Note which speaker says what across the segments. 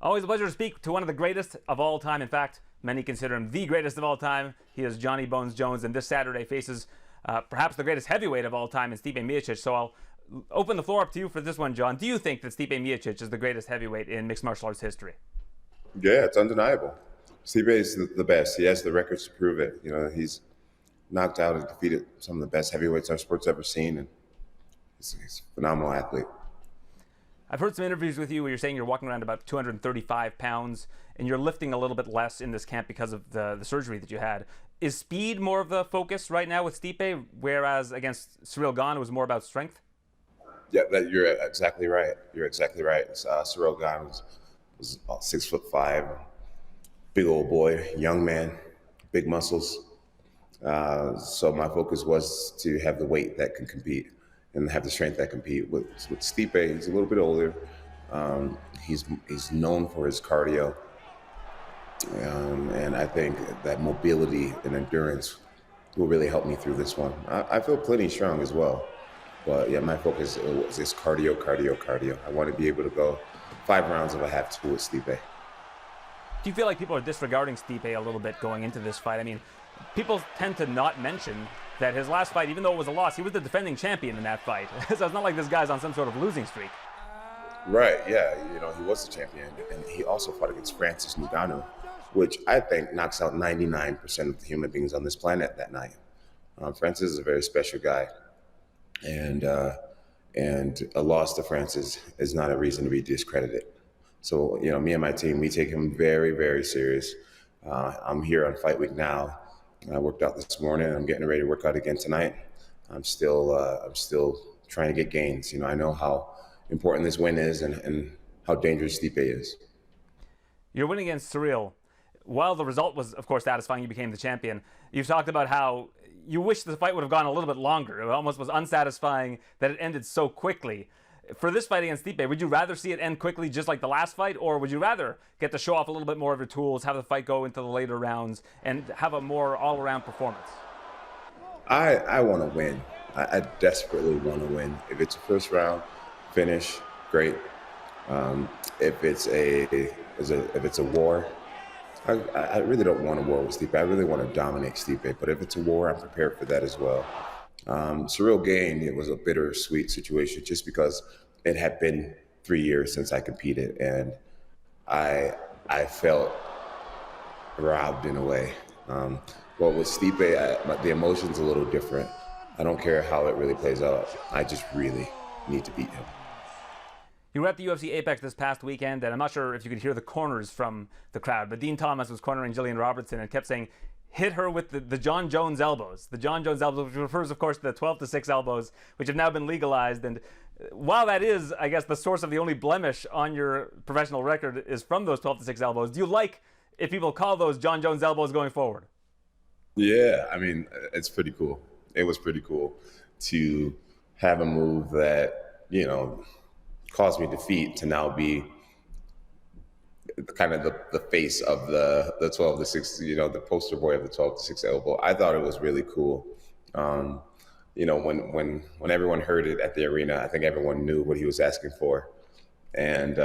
Speaker 1: Always a pleasure to speak to one of the greatest of all time. In fact, many consider him the greatest of all time. He is Johnny Bones Jones, and this Saturday faces perhaps the greatest heavyweight of all time in Stipe Miocic. So I'll open the floor up to you for this one, John. Do you think that Stipe Miocic is the greatest heavyweight in mixed martial arts history?
Speaker 2: Yeah, it's undeniable. Stipe is the best. He has the records to prove it. You know, he's knocked out and defeated some of the best heavyweights our sport's ever seen, and he's a phenomenal athlete.
Speaker 1: I've heard some interviews with you where you're saying you're walking around about 235 pounds and you're lifting a little bit less in this camp because of the surgery that you had. Is speed more of the focus right now with Stipe, whereas against Ciryl Gane it was more about strength?
Speaker 2: Yeah, you're exactly right. You're exactly right. Ciryl Gane was about 6'5", big old boy, young man, big muscles. So my focus was to have the weight that can compete and have the strength that compete. With Stipe, he's a little bit older. He's known for his cardio, and I think that mobility and endurance will really help me through this one. I feel plenty strong as well, but yeah, my focus was just cardio, cardio, cardio. I want to be able to go 5 rounds if I have to with Stipe.
Speaker 1: Do you feel like people are disregarding Stipe a little bit going into this fight? I mean, people tend to not mention that his last fight, even though it was a loss, he was the defending champion in that fight. So it's not like this guy's on some sort of losing streak.
Speaker 2: Right, yeah, you know, he was the champion, and he also fought against Francis Ngannou, which I think knocks out 99% of the human beings on this planet that night. Francis is a very special guy, and a loss to Francis is not a reason to be discredited. So, you know, me and my team, we take him very, very serious. I'm here on fight week now. I worked out this morning. I'm getting ready to work out again tonight. I'm still trying to get gains. You know, I know how important this win is and how dangerous Stipe is.
Speaker 1: Your win against Ciryl, while the result was, of course, satisfying, you became the champion. You've talked about how you wish the fight would have gone a little bit longer. It almost was unsatisfying that it ended so quickly. For this fight against Stipe, would you rather see it end quickly just like the last fight, or would you rather get to show off a little bit more of your tools, have the fight go into the later rounds, and have a more all-around performance?
Speaker 2: I want to win. I desperately want to win. If it's a first round finish, great. If it's a war, I really don't want a war with Stipe. I really want to dominate Stipe. But if it's a war, I'm prepared for that as well. Ciryl Gane, it was a bittersweet situation just because it had been 3 years since I competed, and I felt robbed in a way. But with Stipe, the emotion's a little different. I don't care how it really plays out. I just really need to beat him.
Speaker 1: You were at the UFC Apex this past weekend, and I'm not sure if you could hear the corners from the crowd, but Dean Thomas was cornering Gillian Robertson and kept saying, hit her with the John Jones elbows. The John Jones elbows, which refers, of course, to the 12-6 elbows, which have now been legalized. And while that is, I guess, the source of the only blemish on your professional record is from those 12-6 elbows, do you like if people call those John Jones elbows going forward?
Speaker 2: Yeah, I mean, it's pretty cool. It was pretty cool to have a move that, you know, caused me defeat to now be kind of the face of the 12-6, you know, the poster boy of the 12-6 elbow. I thought it was really cool. You know, when everyone heard it at the arena, I think everyone knew what he was asking for, and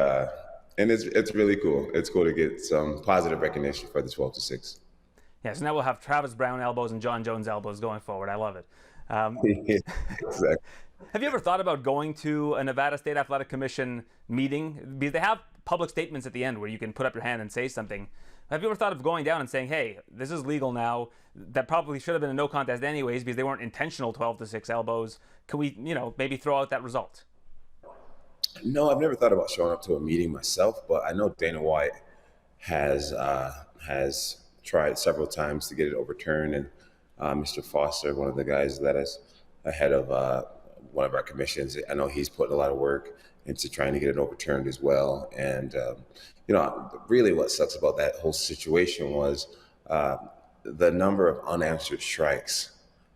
Speaker 2: it's really cool. It's cool to get some positive recognition for the 12-6.
Speaker 1: Yes, now we'll have Travis Brown elbows and John Jones elbows going forward. I love it.
Speaker 2: Exactly.
Speaker 1: Have you ever thought about going to a Nevada State Athletic Commission meeting? Because they have public statements at the end where you can put up your hand and say something. Have you ever thought of going down and saying, hey, this is legal now. That probably should have been a no contest anyways because they weren't intentional 12-6 elbows. Can we, you know, maybe throw out that result?
Speaker 2: No, I've never thought about showing up to a meeting myself, but I know Dana White has tried several times to get it overturned, and Mr. Foster, one of the guys that is ahead of one of our commissions, I know he's put a lot of work into trying to get it overturned as well. And you know, really, what sucks about that whole situation was the number of unanswered strikes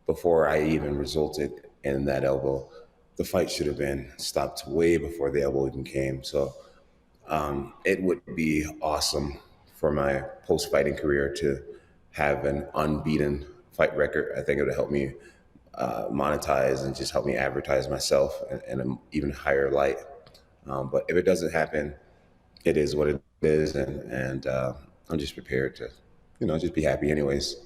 Speaker 2: before I even resulted in that elbow. The fight should have been stopped way before the elbow even came. So it would be awesome for my post-fighting career to have an unbeaten fight record. I think it would help me monetize and just help me advertise myself in an even higher light. But if it doesn't happen, it is what it is, and I'm just prepared to, just be happy anyways.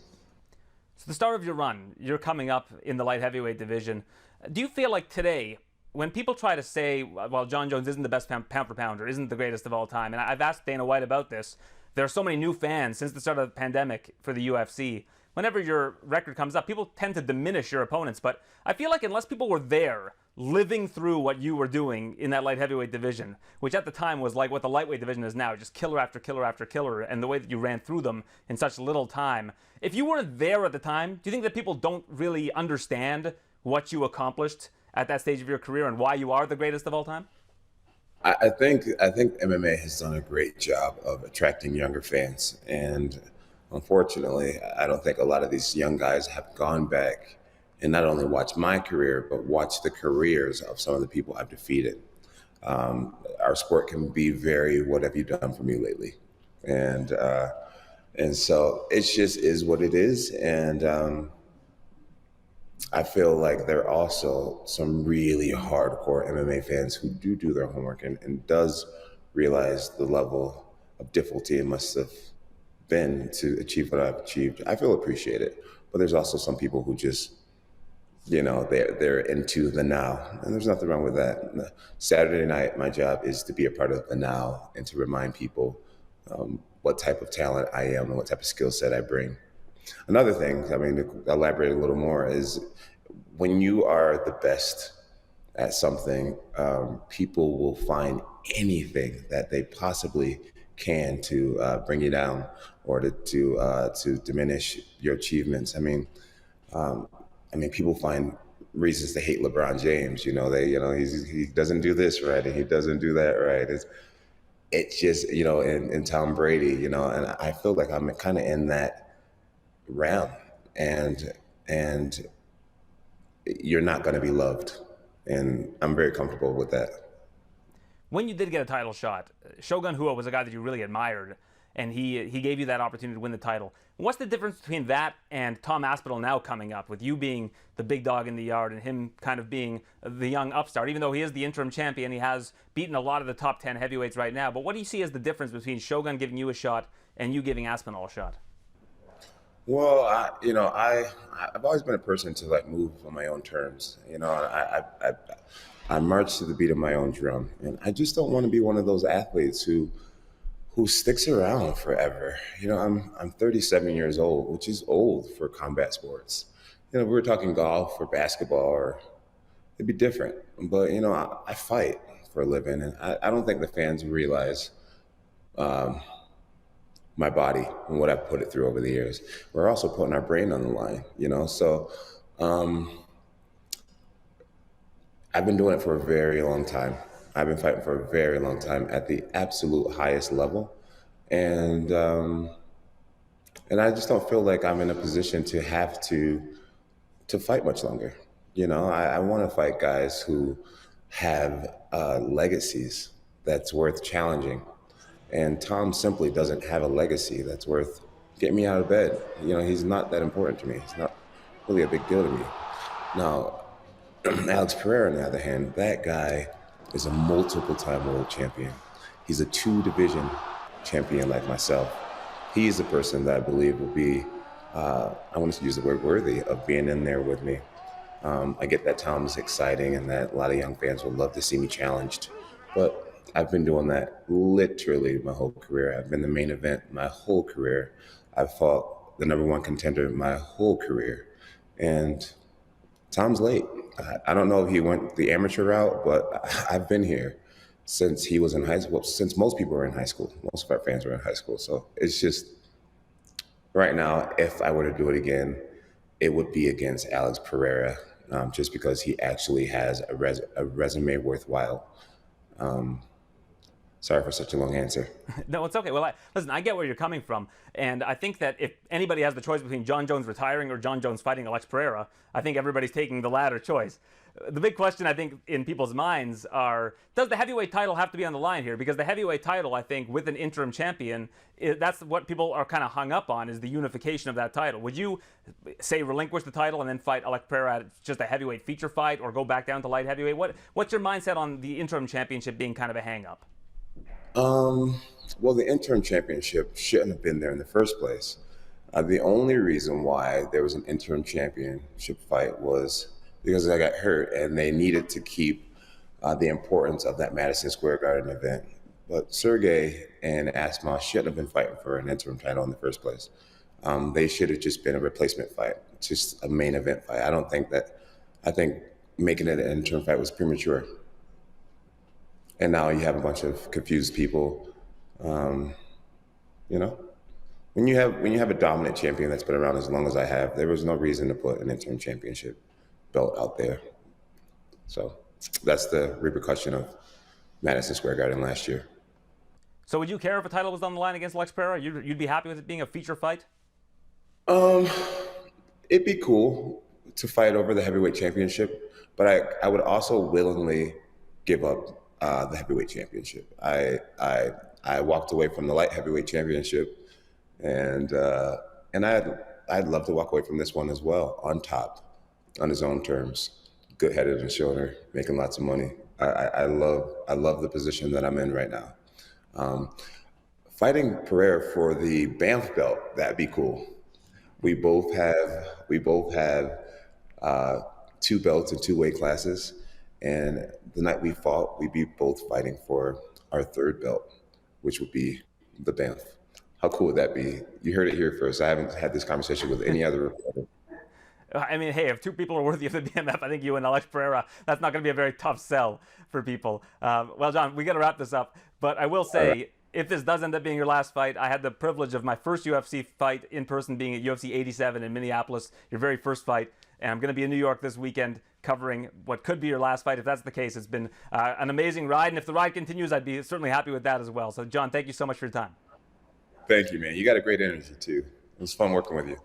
Speaker 1: So the start of your run, you're coming up in the light heavyweight division. Do you feel like today, when people try to say, well, Jon Jones isn't the best pound for pounder, isn't the greatest of all time, and I've asked Dana White about this, there are so many new fans since the start of the pandemic for the UFC. Whenever your record comes up, people tend to diminish your opponents, but I feel like unless people were there, living through what you were doing in that light heavyweight division, which at the time was like what the lightweight division is now, just killer after killer after killer, and the way that you ran through them in such little time. If you weren't there at the time, do you think that people don't really understand what you accomplished at that stage of your career and why you are the greatest of all time?
Speaker 2: I think MMA has done a great job of attracting younger fans, and unfortunately, I don't think a lot of these young guys have gone back and not only watched my career, but watched the careers of some of the people I've defeated. Our sport can be very, "What have you done for me lately?" and uh, and so it just is what it is, and I feel like there are also some really hardcore MMA fans who do their homework and does realize the level of difficulty it must have been to achieve what I've achieved. I feel appreciated, but there's also some people who just, they're into the now, and there's nothing wrong with that. Saturday night, my job is to be a part of the now and to remind people what type of talent I am and what type of skill set I bring. Another thing, I mean, to elaborate a little more, is when you are the best at something, people will find anything that they possibly can to bring you down or to diminish your achievements. People find reasons to hate LeBron James. He doesn't do this right and he doesn't do that right. It's just and Tom Brady, and I feel like I'm kind of in that realm, and you're not going to be loved, and I'm very comfortable with that.
Speaker 1: When you did get a title shot, Shogun Rua was a guy that you really admired, and he gave you that opportunity to win the title. What's the difference between that and Tom Aspinall now coming up, with you being the big dog in the yard and him kind of being the young upstart, even though he is the interim champion, he has beaten a lot of the top 10 heavyweights right now. But what do you see as the difference between Shogun giving you a shot and you giving Aspinall a shot?
Speaker 2: Well, I've always been a person to move on my own terms. I march to the beat of my own drum, and I just don't want to be one of those athletes who sticks around forever. I'm 37 years old, which is old for combat sports. If we were talking golf or basketball, or it'd be different. But I fight for a living, and I don't think the fans realize my body and what I've put it through over the years. We're also putting our brain on the line, So I've been doing it for a very long time. I've been fighting for a very long time at the absolute highest level, and I just don't feel like I'm in a position to have to fight much longer. I want to fight guys who have legacies that's worth challenging. And Tom simply doesn't have a legacy that's worth getting me out of bed. He's not that important to me. It's not really a big deal to me. Now, Alex Pereira, on the other hand, that guy is a multiple-time world champion. He's a 2-division champion like myself. He's the person that I believe will be, I want to use the word worthy of being in there with me. I get that Tom's exciting and that a lot of young fans would love to see me challenged. But I've been doing that literally my whole career. I've been the main event my whole career. I've fought the #1 contender my whole career. And Tom's late. I don't know if he went the amateur route, but I've been here since he was in high school, since most people were in high school. Most of our fans were in high school. So it's just, right now, if I were to do it again, it would be against Alex Pereira, just because he actually has a resume worthwhile. Sorry for such a long answer.
Speaker 1: No, it's okay. Well, listen, I get where you're coming from. And I think that if anybody has the choice between Jon Jones retiring or Jon Jones fighting Alex Pereira, I think everybody's taking the latter choice. The big question, I think, in people's minds are, does the heavyweight title have to be on the line here? Because the heavyweight title, I think, with an interim champion, that's what people are kind of hung up on, is the unification of that title. Would you, say, relinquish the title and then fight Alex Pereira at just a heavyweight feature fight, or go back down to light heavyweight? What's your mindset on the interim championship being kind of a hang-up?
Speaker 2: Well, the interim championship shouldn't have been there in the first place. The only reason why there was an interim championship fight was because I got hurt and they needed to keep the importance of that Madison Square Garden event. But Sergey and Aspinall shouldn't have been fighting for an interim title in the first place. They should have just been a replacement fight, just a main event fight. I think making it an interim fight was premature. And now you have a bunch of confused people. You know, when you have a dominant champion that's been around as long as I have, there was no reason to put an interim championship belt out there. So that's the repercussion of Madison Square Garden last year.
Speaker 1: So would you care if a title was on the line against Alex Pereira? You'd be happy with it being a feature fight?
Speaker 2: Um, it'd be cool to fight over the heavyweight championship, but I would also willingly give up the heavyweight championship. I walked away from the light heavyweight championship, and I'd love to walk away from this one as well, on top, on his own terms, good head and shoulder, making lots of money. I love the position that I'm in right now. Fighting Pereira for the Banff belt, that'd be cool. We both have two belts in two weight classes, and the night we fought, we'd be both fighting for our third belt, which would be the Banff. How cool would that be? You heard it here first. I haven't had this conversation with any other reporter.
Speaker 1: I mean, hey, if two people are worthy of the BMF, I think you and Alex Pereira, that's not going to be a very tough sell for people. Well, John, we got to wrap this up. But I will say, if this does end up being your last fight, I had the privilege of my first UFC fight in person being at UFC 87 in Minneapolis, your very first fight. And I'm going to be in New York this weekend covering what could be your last fight. If that's the case, it's been an amazing ride. And if the ride continues, I'd be certainly happy with that as well. So, John, thank you so much for your time.
Speaker 2: Thank you, man. You got a great energy, too. It was fun working with you.